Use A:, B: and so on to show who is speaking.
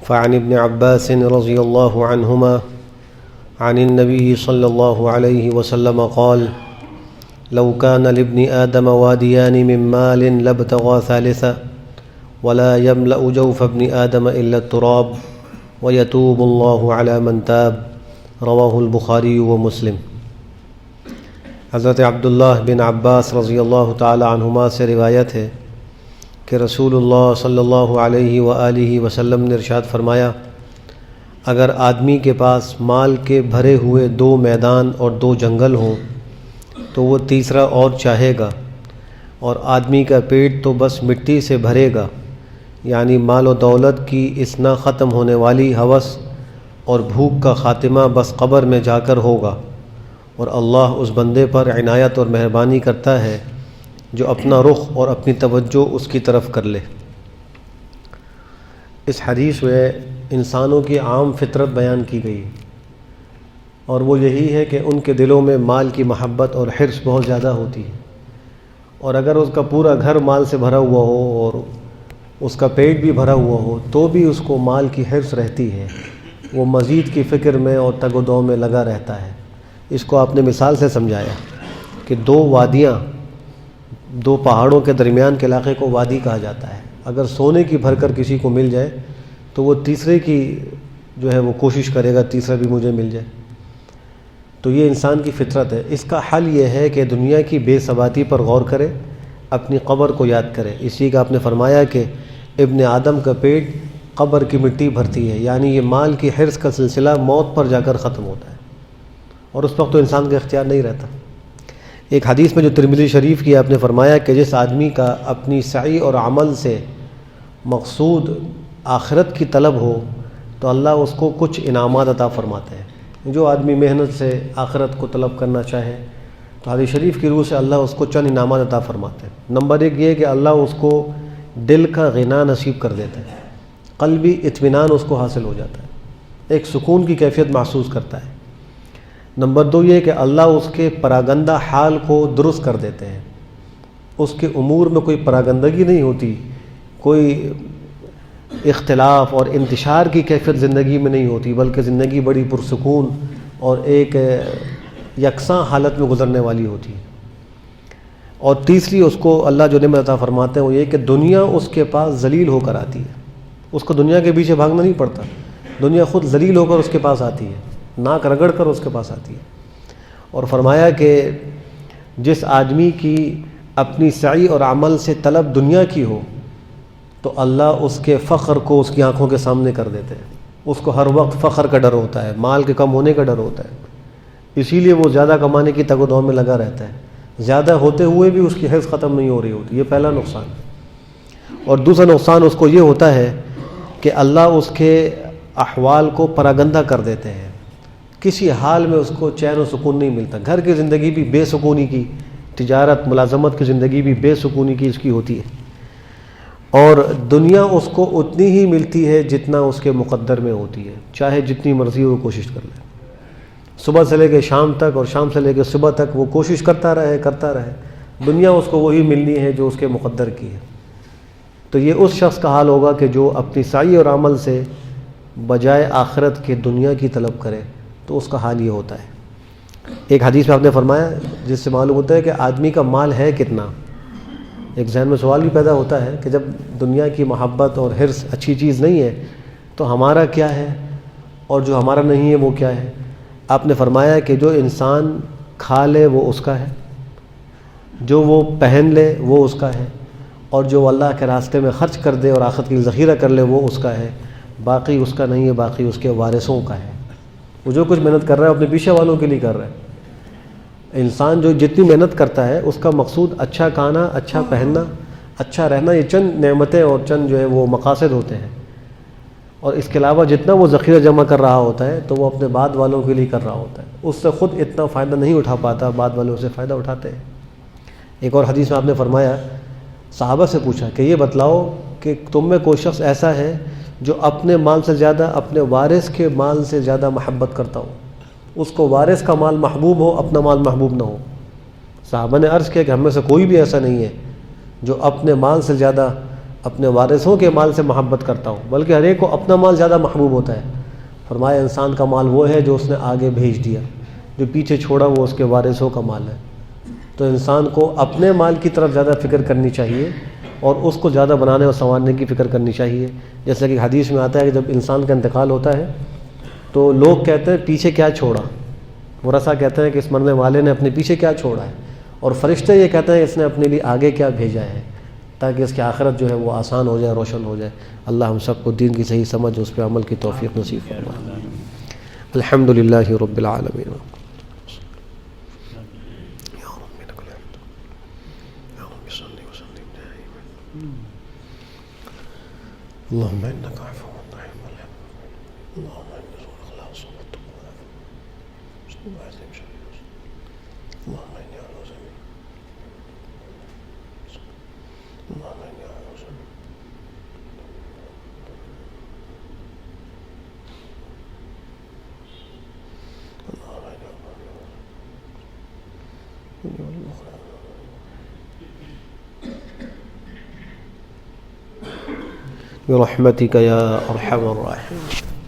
A: فعن ابن عباس رضی اللہ عنہما عن النبی صلی اللہ علیہ وسلم قال لو كان لابن آدم واديان من مال لابتغى ثالثا ولا يملأ جوف ابن آدم إلا التراب ويتوب الله على من تاب رواہ البخاری و مسلم۔ حضرت عبداللہ بن عباس رضی اللہ تعالی عنہما سے روایت ہے کہ رسول اللہ صلی اللہ علیہ وآلہ وسلم نے ارشاد فرمایا، اگر آدمی کے پاس مال کے بھرے ہوئے 2 میدان اور 2 جنگل ہوں تو وہ تیسرا اور چاہے گا، اور آدمی کا پیٹ تو بس مٹی سے بھرے گا، یعنی مال و دولت کی اس نہ ختم ہونے والی ہوس اور بھوک کا خاتمہ بس قبر میں جا کر ہوگا، اور اللہ اس بندے پر عنایت اور مہربانی کرتا ہے جو اپنا رخ اور اپنی توجہ اس کی طرف کر لے۔ اس حدیث میں انسانوں کی عام فطرت بیان کی گئی، اور وہ یہی ہے کہ ان کے دلوں میں مال کی محبت اور حرص بہت زیادہ ہوتی ہے، اور اگر اس کا پورا گھر مال سے بھرا ہوا ہو اور اس کا پیٹ بھی بھرا ہوا ہو تو بھی اس کو مال کی حرص رہتی ہے، وہ مزید کی فکر میں اور تگ و دو میں لگا رہتا ہے۔ اس کو آپ نے مثال سے سمجھایا کہ 2 وادیاں، 2 پہاڑوں کے درمیان کے علاقے کو وادی کہا جاتا ہے۔ اگر سونے کی بھر کر کسی کو مل جائے تو وہ تیسرے کی جو ہے وہ کوشش کرے گا تیسرا بھی مجھے مل جائے۔ تو یہ انسان کی فطرت ہے۔ اس کا حل یہ ہے کہ دنیا کی بے ثباتی پر غور کرے، اپنی قبر کو یاد کرے۔ اسی کا آپ نے فرمایا کہ ابن آدم کا پیٹ قبر کی مٹی بھرتی ہے، یعنی یہ مال کی حرص کا سلسلہ موت پر جا کر ختم ہوتا ہے، اور اس وقت تو انسان کا اختیار نہیں رہتا۔ ایک حدیث میں جو ترمذی شریف کی آپ نے فرمایا کہ جس آدمی کا اپنی سعی اور عمل سے مقصود آخرت کی طلب ہو تو اللہ اس کو کچھ انعامات عطا فرماتے ہیں۔ جو آدمی محنت سے آخرت کو طلب کرنا چاہے تو حدیث شریف کی روح سے اللہ اس کو چند انعامات عطا فرماتے ہیں۔ نمبر 1 یہ کہ اللہ اس کو دل کا غنا نصیب کر دیتا ہے، قلبی اطمینان اس کو حاصل ہو جاتا ہے، ایک سکون کی کیفیت محسوس کرتا ہے۔ نمبر 2 یہ کہ اللہ اس کے پراگندہ حال کو درست کر دیتے ہیں، اس کے امور میں کوئی پراگندگی نہیں ہوتی، کوئی اختلاف اور انتشار کی کیفیت زندگی میں نہیں ہوتی، بلکہ زندگی بڑی پرسکون اور ایک یکساں حالت میں گزرنے والی ہوتی ہے۔ اور تیسری اس کو اللہ جو نعمت عطا فرماتے ہیں وہ یہ کہ دنیا اس کے پاس ذلیل ہو کر آتی ہے، اس کو دنیا کے پیچھے بھاگنا نہیں پڑتا، دنیا خود ذلیل ہو کر اس کے پاس آتی ہے، ناک رگڑ کر اس کے پاس آتی ہے۔ اور فرمایا کہ جس آدمی کی اپنی سعی اور عمل سے طلب دنیا کی ہو تو اللہ اس کے فخر کو اس کی آنکھوں کے سامنے کر دیتے ہیں، اس کو ہر وقت فخر کا ڈر ہوتا ہے، مال کے کم ہونے کا ڈر ہوتا ہے، اسی لیے وہ زیادہ کمانے کی تگ و دو میں لگا رہتا ہے، زیادہ ہوتے ہوئے بھی اس کی حرص ختم نہیں ہو رہی ہوتی۔ یہ پہلا نقصان۔ اور دوسرا نقصان اس کو یہ ہوتا ہے کہ اللہ اس کے احوال کو پراگندہ کر دیتے ہیں، کسی حال میں اس کو چین و سکون نہیں ملتا، گھر کی زندگی بھی بے سکونی کی، تجارت ملازمت کی زندگی بھی بے سکونی کی اس کی ہوتی ہے، اور دنیا اس کو اتنی ہی ملتی ہے جتنا اس کے مقدر میں ہوتی ہے، چاہے جتنی مرضی وہ کوشش کر لے، صبح سے لے کے شام تک اور شام سے لے کے صبح تک وہ کوشش کرتا رہے دنیا اس کو وہی ملنی ہے جو اس کے مقدر کی ہے۔ تو یہ اس شخص کا حال ہوگا کہ جو اپنی سعی اور عمل سے بجائے آخرت کے دنیا کی طلب کرے، تو اس کا حال یہ ہوتا ہے۔ ایک حدیث میں آپ نے فرمایا جس سے معلوم ہوتا ہے کہ آدمی کا مال ہے کتنا۔ ایک ذہن میں سوال بھی پیدا ہوتا ہے کہ جب دنیا کی محبت اور حرص اچھی چیز نہیں ہے تو ہمارا کیا ہے، اور جو ہمارا نہیں ہے وہ کیا ہے؟ آپ نے فرمایا کہ جو انسان کھا لے وہ اس کا ہے، جو وہ پہن لے وہ اس کا ہے، اور جو اللہ کے راستے میں خرچ کر دے اور آخرت کے لیے ذخیرہ کر لے وہ اس کا ہے، باقی اس کا نہیں ہے، باقی اس کے وارثوں کا ہے۔ وہ جو کچھ محنت کر رہا ہے اپنے پیچھے والوں کے لیے کر رہا ہے۔ انسان جو جتنی محنت کرتا ہے اس کا مقصود اچھا کھانا، اچھا پہننا، اچھا رہنا، یہ چند نعمتیں اور چند جو ہے وہ مقاصد ہوتے ہیں، اور اس کے علاوہ جتنا وہ ذخیرہ جمع کر رہا ہوتا ہے تو وہ اپنے بعد والوں کے لیے کر رہا ہوتا ہے، اس سے خود اتنا فائدہ نہیں اٹھا پاتا، بعد والوں سے فائدہ اٹھاتے ہیں۔ ایک اور حدیث میں آپ نے فرمایا، صحابہ سے پوچھا کہ یہ بتلاؤ کہ تم میں کوئی شخص ایسا ہے جو اپنے مال سے زیادہ اپنے وارث کے مال سے زیادہ محبت کرتا ہو، اس کو وارث کا مال محبوب ہو، اپنا مال محبوب نہ ہو۔ صحابہ نے عرض کیا کہ ہم میں سے کوئی بھی ایسا نہیں ہے جو اپنے مال سے زیادہ اپنے وارثوں کے مال سے محبت کرتا ہوں، بلکہ ہر ایک کو اپنا مال زیادہ محبوب ہوتا ہے۔ فرمایا انسان کا مال وہ ہے جو اس نے آگے بھیج دیا، جو پیچھے چھوڑا وہ اس کے وارثوں کا مال ہے۔ تو انسان کو اپنے مال کی طرف زیادہ فکر کرنی چاہیے اور اس کو زیادہ بنانے اور سنوارنے کی فکر کرنی چاہیے۔ جیسا کہ حدیث میں آتا ہے کہ جب انسان کا انتقال ہوتا ہے تو لوگ کہتے ہیں پیچھے کیا چھوڑا، ورثہ کہتے ہیں کہ اس مرنے والے نے اپنے پیچھے کیا چھوڑا ہے، اور فرشتے یہ کہتے ہیں اس نے اپنے لیے آگے کیا بھیجا ہے، تاکہ اس کی آخرت جو ہے وہ آسان ہو جائے، روشن ہو جائے۔ اللہ ہم سب کو دین کی صحیح سمجھ، اس پہ عمل کی توفیق نصیب فرمائے۔ الحمدللہ رب العالمین۔ اللهم انك عفو تحب العفو، اللهم انك الاخلاص والتقوى، اللهم اني اعوذ بك، اللهم اني اعوذ بك، اللهم اني اعوذ بك برحمتك يا ارحم الراحمين۔